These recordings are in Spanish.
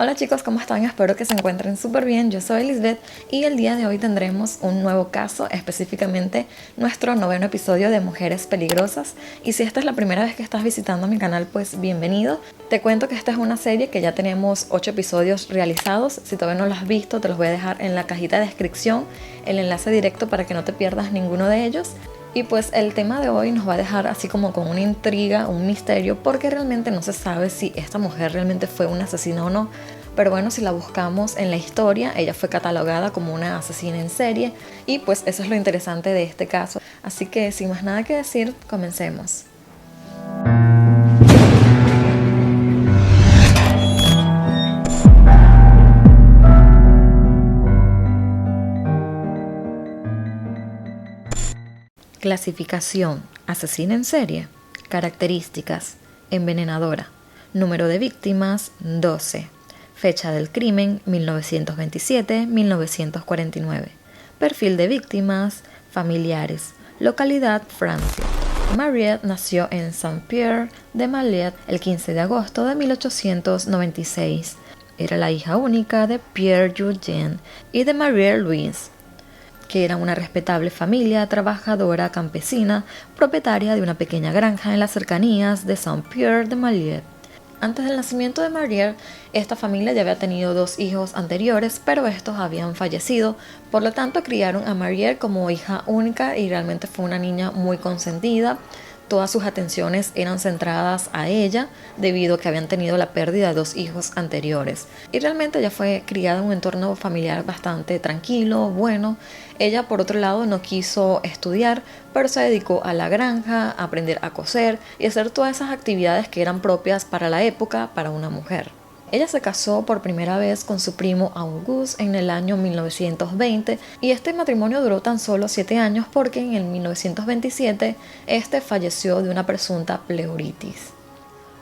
Hola chicos, ¿cómo están? Espero que se encuentren súper bien. Yo soy Lisbeth y el día de hoy tendremos un nuevo caso, específicamente nuestro 9º episodio de Mujeres Peligrosas. Y si esta es la primera vez que estás visitando mi canal, pues bienvenido. Te cuento que esta es una serie que ya tenemos 8 episodios realizados. Si todavía no lo has visto, te los voy a dejar en la cajita de descripción, el enlace directo para que no te pierdas ninguno de ellos. Y pues el tema de hoy nos va a dejar así como con una intriga, un misterio, porque realmente no se sabe si esta mujer realmente fue una asesina o no. Pero bueno, si la buscamos en la historia, ella fue catalogada como una asesina en serie y pues eso es lo interesante de este caso. Así que sin más nada que decir, comencemos. Clasificación: asesina en serie. Características: envenenadora. Número de víctimas: 12. Fecha del crimen: 1927-1949. Perfil de víctimas: familiares. Localidad: Francia. Mariette nació en Saint-Pierre de Maillet el 15 de agosto de 1896. Era la hija única de Pierre Eugène y de Marie-Louise, que era una respetable familia trabajadora campesina, propietaria de una pequeña granja en las cercanías de Saint-Pierre de Maillet. Antes del nacimiento de Mariette, esta familia ya había tenido 2 hijos anteriores, pero estos habían fallecido, por lo tanto criaron a Mariette como hija única y realmente fue una niña muy consentida. Todas sus atenciones eran centradas a ella debido a que habían tenido la pérdida de 2 hijos anteriores. Y realmente ella fue criada en un entorno familiar bastante tranquilo, bueno. Ella, por otro lado, no quiso estudiar, pero se dedicó a la granja, a aprender a coser y a hacer todas esas actividades que eran propias para la época para una mujer. Ella se casó por primera vez con su primo Auguste en el año 1920 y este matrimonio duró tan solo 7 años porque en el 1927 este falleció de una presunta pleuritis.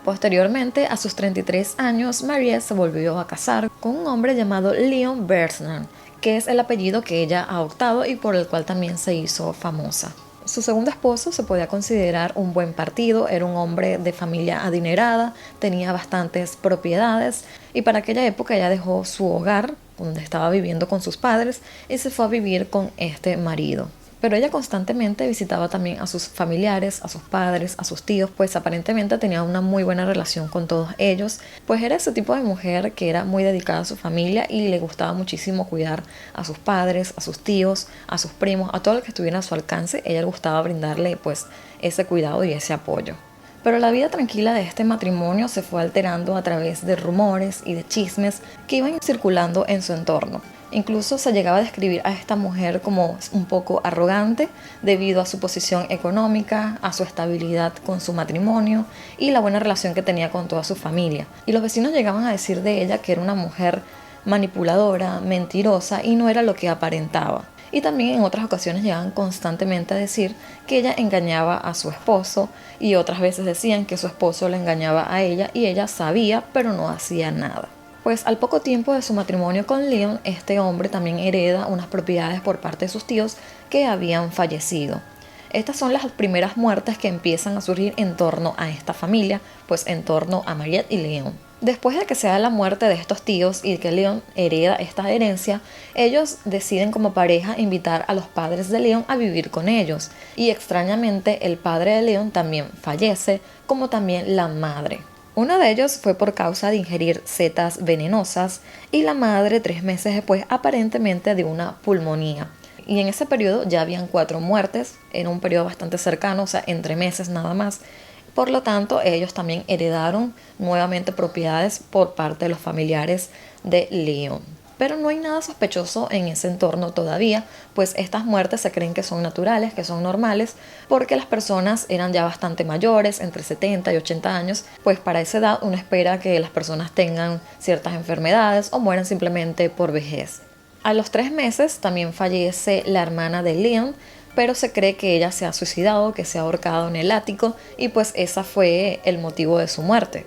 Posteriormente, a sus 33 años, Mariette se volvió a casar con un hombre llamado Léon Bertrand, que es el apellido que ella ha adoptado y por el cual también se hizo famosa. Su segundo esposo se podía considerar un buen partido, era un hombre de familia adinerada, tenía bastantes propiedades y para aquella época ella dejó su hogar, donde estaba viviendo con sus padres, y se fue a vivir con este marido. Pero ella constantemente visitaba también a sus familiares, a sus padres, a sus tíos, pues aparentemente tenía una muy buena relación con todos ellos, pues era ese tipo de mujer que era muy dedicada a su familia y le gustaba muchísimo cuidar a sus padres, a sus tíos, a sus primos, a todo lo que estuviera a su alcance. Ella le gustaba brindarle pues ese cuidado y ese apoyo. Pero la vida tranquila de este matrimonio se fue alterando a través de rumores y de chismes que iban circulando en su entorno. Incluso se llegaba a describir a esta mujer como un poco arrogante debido a su posición económica, a su estabilidad con su matrimonio y la buena relación que tenía con toda su familia. Y los vecinos llegaban a decir de ella que era una mujer manipuladora, mentirosa y no era lo que aparentaba. Y también en otras ocasiones llegaban constantemente a decir que ella engañaba a su esposo y otras veces decían que su esposo la engañaba a ella y ella sabía pero no hacía nada. Pues al poco tiempo de su matrimonio con Léon, este hombre también hereda unas propiedades por parte de sus tíos que habían fallecido. Estas son las primeras muertes que empiezan a surgir en torno a esta familia, pues en torno a Mariette y Léon. Después de que se da la muerte de estos tíos y que Léon hereda esta herencia, ellos deciden como pareja invitar a los padres de Léon a vivir con ellos. Y extrañamente el padre de Léon también fallece, como también la madre. Uno de ellos fue por causa de ingerir setas venenosas y la madre 3 meses después aparentemente de una pulmonía. Y en ese periodo ya habían 4 muertes, era un periodo bastante cercano, o sea, entre meses nada más. Por lo tanto, ellos también heredaron nuevamente propiedades por parte de los familiares de Léon. Pero no hay nada sospechoso en ese entorno todavía, pues estas muertes se creen que son naturales, que son normales, porque las personas eran ya bastante mayores, entre 70 y 80 años, pues para esa edad uno espera que las personas tengan ciertas enfermedades o mueran simplemente por vejez. A los 3 meses también fallece la hermana de Léon, pero se cree que ella se ha suicidado, que se ha ahorcado en el ático y pues ese fue el motivo de su muerte.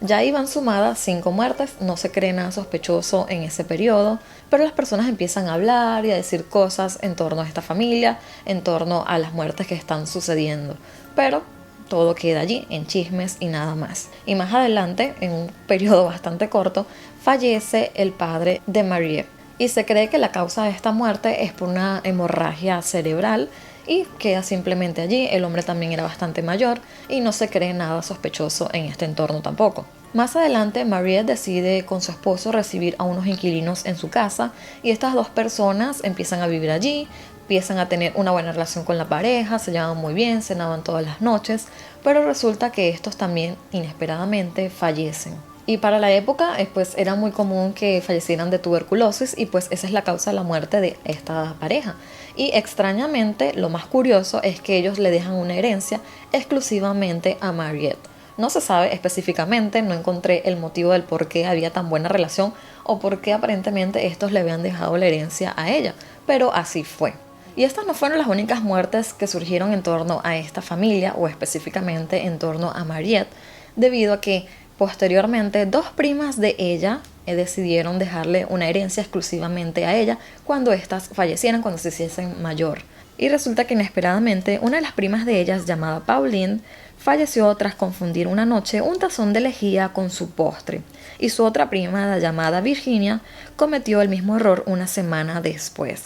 Ya iban sumadas 5 muertes, no se cree nada sospechoso en ese periodo, pero las personas empiezan a hablar y a decir cosas en torno a esta familia, en torno a las muertes que están sucediendo. Pero todo queda allí, en chismes y nada más. Y más adelante, en un periodo bastante corto, fallece el padre de Mariette. Y se cree que la causa de esta muerte es por una hemorragia cerebral y queda simplemente allí. El hombre también era bastante mayor y no se cree nada sospechoso en este entorno tampoco. Más adelante, Mariette decide con su esposo recibir a unos inquilinos en su casa y estas dos personas empiezan a vivir allí, empiezan a tener una buena relación con la pareja, se llevaban muy bien, cenaban todas las noches, pero resulta que estos también inesperadamente fallecen. Y para la época, pues era muy común que fallecieran de tuberculosis y pues esa es la causa de la muerte de esta pareja. Y extrañamente, lo más curioso es que ellos le dejan una herencia exclusivamente a Mariette. No se sabe específicamente, no encontré el motivo del por qué había tan buena relación o por qué aparentemente estos le habían dejado la herencia a ella, pero así fue. Y estas no fueron las únicas muertes que surgieron en torno a esta familia o específicamente en torno a Mariette, debido a que posteriormente dos primas de ella decidieron dejarle una herencia exclusivamente a ella cuando éstas fallecieran, cuando se hiciesen mayor. Y resulta que inesperadamente una de las primas de ellas, llamada Pauline, falleció tras confundir una noche un tazón de lejía con su postre, y su otra prima, llamada Virginia, cometió el mismo error una semana después.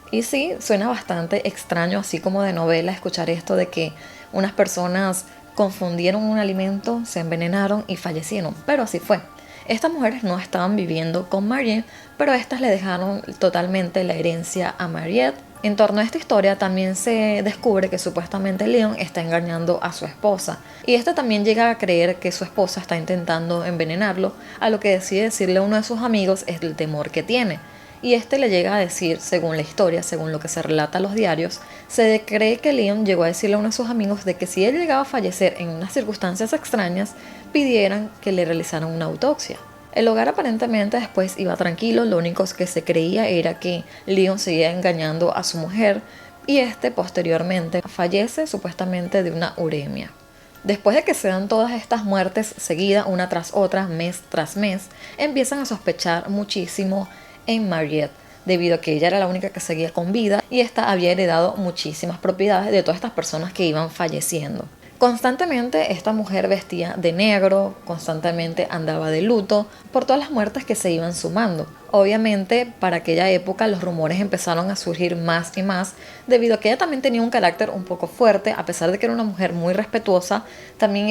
Y sí, suena bastante extraño, así como de novela, escuchar esto de que unas personas confundieron un alimento, se envenenaron y fallecieron, pero así fue. Estas mujeres no estaban viviendo con Mariette, pero estas le dejaron totalmente la herencia a Mariette. En torno a esta historia también se descubre que supuestamente Leon está engañando a su esposa y este también llega a creer que su esposa está intentando envenenarlo, a lo que decide decirle a uno de sus amigos es el temor que tiene. Y este le llega a decir, según la historia, según lo que se relata en los diarios, se cree que Leon llegó a decirle a uno de sus amigos de que si él llegaba a fallecer en unas circunstancias extrañas, pidieran que le realizaran una autopsia. El hogar aparentemente después iba tranquilo, lo único que se creía era que Leon seguía engañando a su mujer y este posteriormente fallece supuestamente de una uremia. Después de que se dan todas estas muertes seguidas una tras otra, mes tras mes, empiezan a sospechar muchísimo en Mariette, debido a que ella era la única que seguía con vida y esta había heredado muchísimas propiedades de todas estas personas que iban falleciendo. Constantemente esta mujer vestía de negro, constantemente andaba de luto por todas las muertes que se iban sumando. Obviamente para aquella época los rumores empezaron a surgir más y más debido a que ella también tenía un carácter un poco fuerte, a pesar de que era una mujer muy respetuosa, también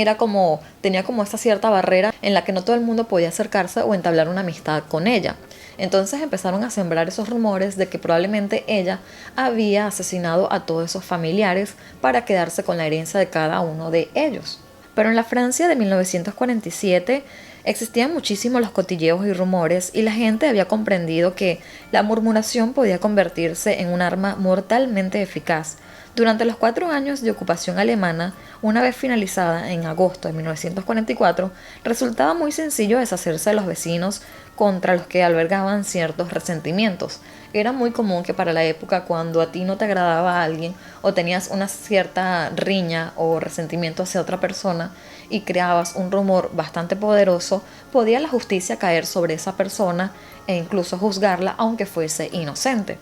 tenía como esta cierta barrera en la que no todo el mundo podía acercarse o entablar una amistad con ella. Entonces empezaron a sembrar esos rumores de que probablemente ella había asesinado a todos esos familiares para quedarse con la herencia de cada uno de ellos. Pero en la Francia de 1947 existían muchísimos los cotilleos y rumores y la gente había comprendido que la murmuración podía convertirse en un arma mortalmente eficaz. Durante los 4 años de ocupación alemana, una vez finalizada en agosto de 1944, resultaba muy sencillo deshacerse de los vecinos contra los que albergaban ciertos resentimientos. Era muy común que para la época, cuando a ti no te agradaba a alguien o tenías una cierta riña o resentimiento hacia otra persona y creabas un rumor bastante poderoso, podía la justicia caer sobre esa persona e incluso juzgarla aunque fuese inocente.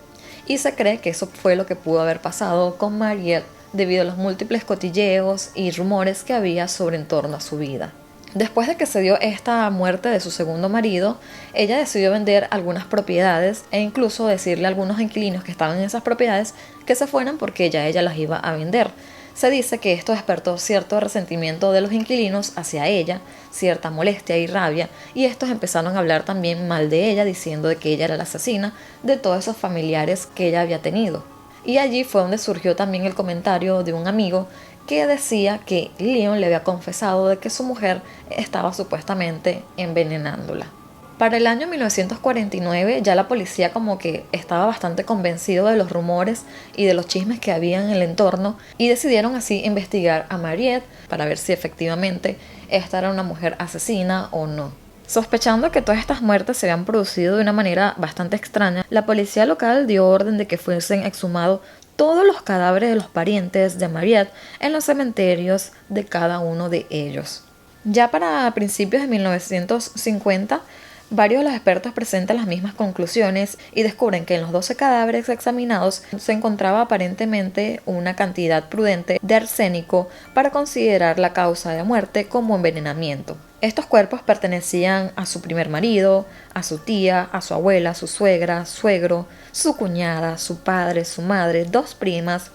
Y se cree que eso fue lo que pudo haber pasado con Mariette debido a los múltiples cotilleos y rumores que había sobre en torno a su vida. Después de que se dio esta muerte de su segundo marido, ella decidió vender algunas propiedades e incluso decirle a algunos inquilinos que estaban en esas propiedades que se fueran porque ya ella las iba a vender. Se dice que esto despertó cierto resentimiento de los inquilinos hacia ella, cierta molestia y rabia, y estos empezaron a hablar también mal de ella, diciendo de que ella era la asesina de todos esos familiares que ella había tenido. Y allí fue donde surgió también el comentario de un amigo que decía que Leon le había confesado de que su mujer estaba supuestamente envenenándola. Para el año 1949 ya la policía como que estaba bastante convencido de los rumores y de los chismes que había en el entorno y decidieron así investigar a Mariette para ver si efectivamente esta era una mujer asesina o no. Sospechando que todas estas muertes se habían producido de una manera bastante extraña, la policía local dio orden de que fuesen exhumados todos los cadáveres de los parientes de Mariette en los cementerios de cada uno de ellos. Ya para principios de 1950, Varios de los expertos presentan las mismas conclusiones y descubren que en los 12 cadáveres examinados se encontraba aparentemente una cantidad prudente de arsénico para considerar la causa de muerte como envenenamiento. Estos cuerpos pertenecían a su primer marido, a su tía, a su abuela, su suegra, suegro, su cuñada, su padre, su madre, 2 primas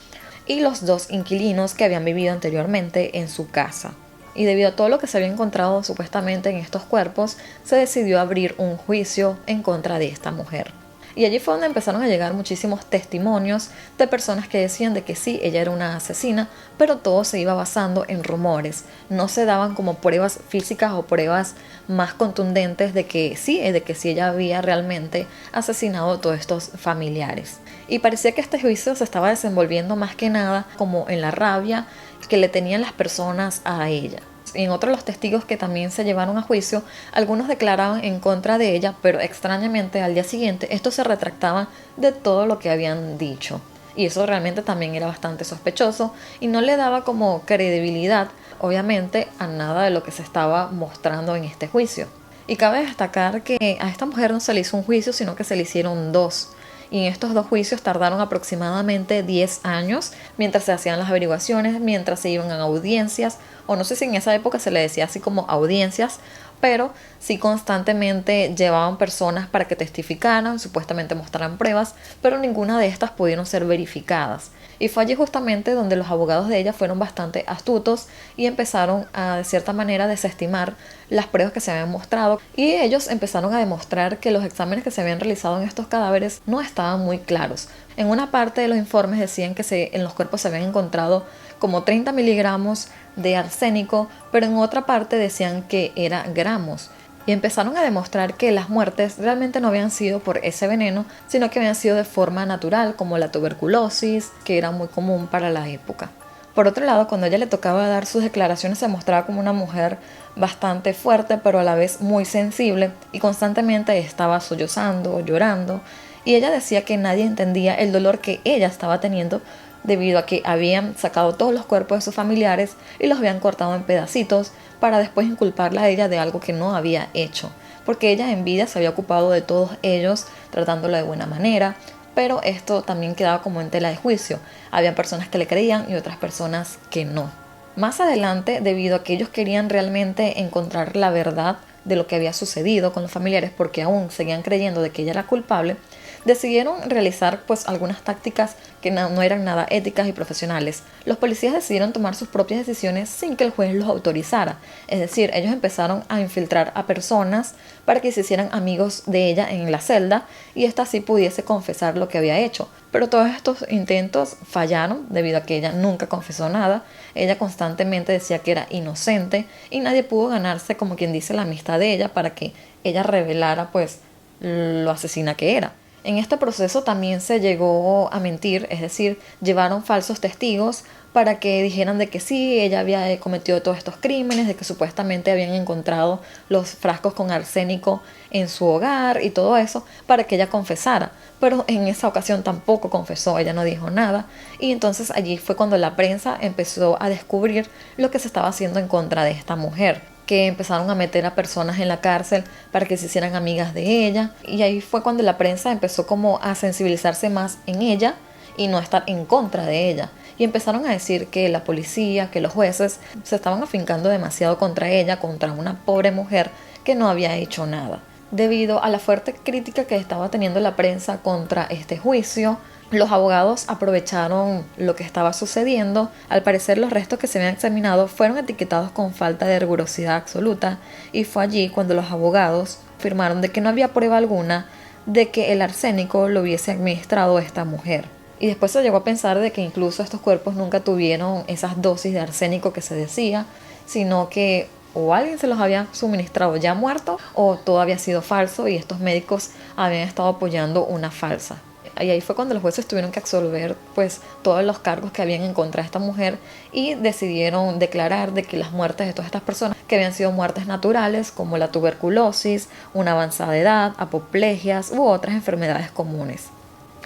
y los 2 inquilinos que habían vivido anteriormente en su casa. Y debido a todo lo que se había encontrado supuestamente en estos cuerpos, se decidió abrir un juicio en contra de esta mujer. Y allí fue donde empezaron a llegar muchísimos testimonios de personas que decían de que sí, ella era una asesina, pero todo se iba basando en rumores. No se daban como pruebas físicas o pruebas más contundentes de que sí ella había realmente asesinado a todos estos familiares. Y parecía que este juicio se estaba desenvolviendo más que nada como en la rabia que le tenían las personas a ella. En otros de los testigos que también se llevaron a juicio, algunos declaraban en contra de ella, pero extrañamente al día siguiente estos se retractaban de todo lo que habían dicho. Y eso realmente también era bastante sospechoso y no le daba como credibilidad, obviamente, a nada de lo que se estaba mostrando en este juicio. Y cabe destacar que a esta mujer no se le hizo un juicio, sino que se le hicieron 2. Y en estos 2 juicios tardaron aproximadamente 10 años mientras se hacían las averiguaciones, mientras se iban a audiencias, o no sé si en esa época se le decía así como audiencias, pero sí constantemente llevaban personas para que testificaran, supuestamente mostraran pruebas, pero ninguna de estas pudieron ser verificadas. Y fue allí justamente donde los abogados de ella fueron bastante astutos y empezaron a, de cierta manera, desestimar las pruebas que se habían mostrado. Y ellos empezaron a demostrar que los exámenes que se habían realizado en estos cadáveres no estaban muy claros. En una parte de los informes decían que en los cuerpos se habían encontrado como 30 miligramos de arsénico, pero en otra parte decían que era gramos. Y empezaron a demostrar que las muertes realmente no habían sido por ese veneno, sino que habían sido de forma natural, como la tuberculosis, que era muy común para la época. Por otro lado, cuando a ella le tocaba dar sus declaraciones, se mostraba como una mujer bastante fuerte, pero a la vez muy sensible, y constantemente estaba sollozando, llorando, y ella decía que nadie entendía el dolor que ella estaba teniendo debido a que habían sacado todos los cuerpos de sus familiares y los habían cortado en pedacitos para después inculparla a ella de algo que no había hecho, porque ella en vida se había ocupado de todos ellos tratándola de buena manera, pero esto también quedaba como en tela de juicio. Había personas que le creían y otras personas que no. Más adelante, debido a que ellos querían realmente encontrar la verdad de lo que había sucedido con los familiares, porque aún seguían creyendo de que ella era culpable, decidieron realizar pues algunas tácticas que no eran nada éticas y profesionales. Los policías decidieron tomar sus propias decisiones sin que el juez los autorizara. Es decir, ellos empezaron a infiltrar a personas para que se hicieran amigos de ella en la celda y ésta así pudiese confesar lo que había hecho. Pero todos estos intentos fallaron debido a que ella nunca confesó nada. Ella constantemente decía que era inocente y nadie pudo ganarse, como quien dice, la amistad de ella para que ella revelara pues lo asesina que era. En este proceso también se llegó a mentir, es decir, llevaron falsos testigos para que dijeran de que sí, ella había cometido todos estos crímenes, de que supuestamente habían encontrado los frascos con arsénico en su hogar y todo eso, para que ella confesara. Pero en esa ocasión tampoco confesó, ella no dijo nada. Y entonces allí fue cuando la prensa empezó a descubrir lo que se estaba haciendo en contra de esta mujer, que empezaron a meter a personas en la cárcel para que se hicieran amigas de ella. Y ahí fue cuando la prensa empezó como a sensibilizarse más en ella y no estar en contra de ella. Y empezaron a decir que la policía, que los jueces se estaban afincando demasiado contra ella, contra una pobre mujer que no había hecho nada. Debido a la fuerte crítica que estaba teniendo la prensa contra este juicio, los abogados aprovecharon lo que estaba sucediendo. Al parecer los restos que se habían examinado fueron etiquetados con falta de rigurosidad absoluta y fue allí cuando los abogados afirmaron de que no había prueba alguna de que el arsénico lo hubiese administrado esta mujer. Y después se llegó a pensar de que incluso estos cuerpos nunca tuvieron esas dosis de arsénico que se decía, sino que o alguien se los había suministrado ya muerto o todo había sido falso y estos médicos habían estado apoyando una falsa. Y ahí fue cuando los jueces tuvieron que absolver pues todos los cargos que habían en contra de esta mujer y decidieron declarar de que las muertes de todas estas personas que habían sido muertes naturales como la tuberculosis, una avanzada edad, apoplegias u otras enfermedades comunes.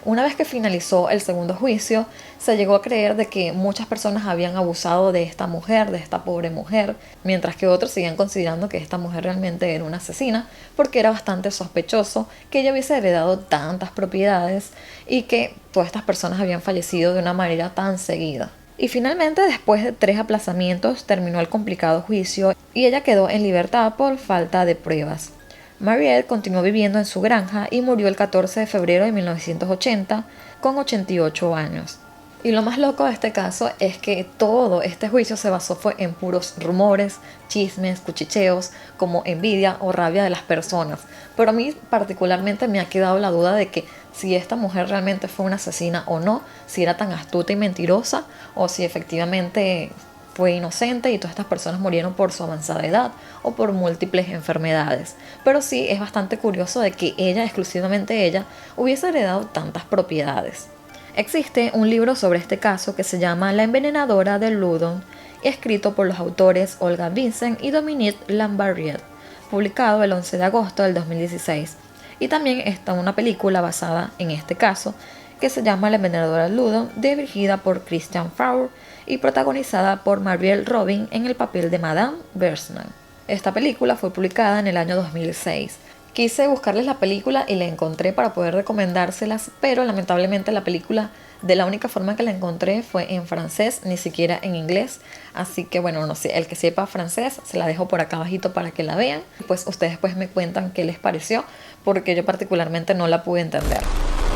Una vez que finalizó el segundo juicio, se llegó a creer de que muchas personas habían abusado de esta mujer, de esta pobre mujer, mientras que otros seguían considerando que esta mujer realmente era una asesina, porque era bastante sospechoso que ella hubiese heredado tantas propiedades y que todas estas personas habían fallecido de una manera tan seguida. Y finalmente, después de 3 aplazamientos, terminó el complicado juicio y ella quedó en libertad por falta de pruebas. Mariette continuó viviendo en su granja y murió el 14 de febrero de 1980 con 88 años. Y lo más loco de este caso es que todo este juicio se basó fue en puros rumores, chismes, cuchicheos, como envidia o rabia de las personas. Pero a mí particularmente me ha quedado la duda de que si esta mujer realmente fue una asesina o no, si era tan astuta y mentirosa o si efectivamente fue inocente y todas estas personas murieron por su avanzada edad o por múltiples enfermedades. Pero sí es bastante curioso de que ella, exclusivamente ella, hubiese heredado tantas propiedades. Existe un libro sobre este caso que se llama La envenenadora de Loudon, escrito por los autores Olga Vincent y Dominique Lambarriet, publicado el 11 de agosto del 2016. Y también está una película basada en este caso que se llama La envenenadora de Loudon, dirigida por Christian Faure y protagonizada por Margaret Robin en el papel de Madame Bersman. Esta película fue publicada en el año 2006. Quise buscarles la película y la encontré para poder recomendárselas, pero lamentablemente la película de la única forma que la encontré fue en francés, ni siquiera en inglés. Así que bueno, no sé, el que sepa francés se la dejo por acá abajito para que la vean. Pues ustedes pues me cuentan qué les pareció, porque yo particularmente no la pude entender.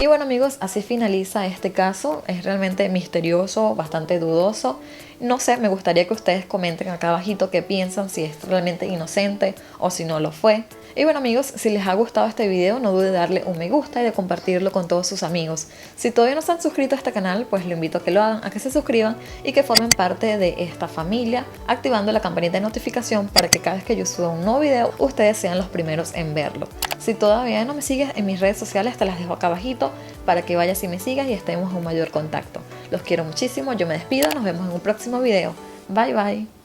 Y bueno amigos, así finaliza este caso. Es realmente misterioso, bastante dudoso. No sé, me gustaría que ustedes comenten acá abajito qué piensan, si es realmente inocente o si no lo fue. Y bueno amigos, si les ha gustado este video, no duden de darle un me gusta y de compartirlo con todos sus amigos. Si todavía no se han suscrito a este canal, pues lo invito a que lo hagan, a que se suscriban y que formen parte de esta familia, activando la campanita de notificación para que cada vez que yo suba un nuevo video, ustedes sean los primeros en verlo. Si todavía no me sigues en mis redes sociales, te las dejo acá abajito para que vayas y me sigas y estemos en un mayor contacto. Los quiero muchísimo, yo me despido, nos vemos en un próximo video. Bye bye.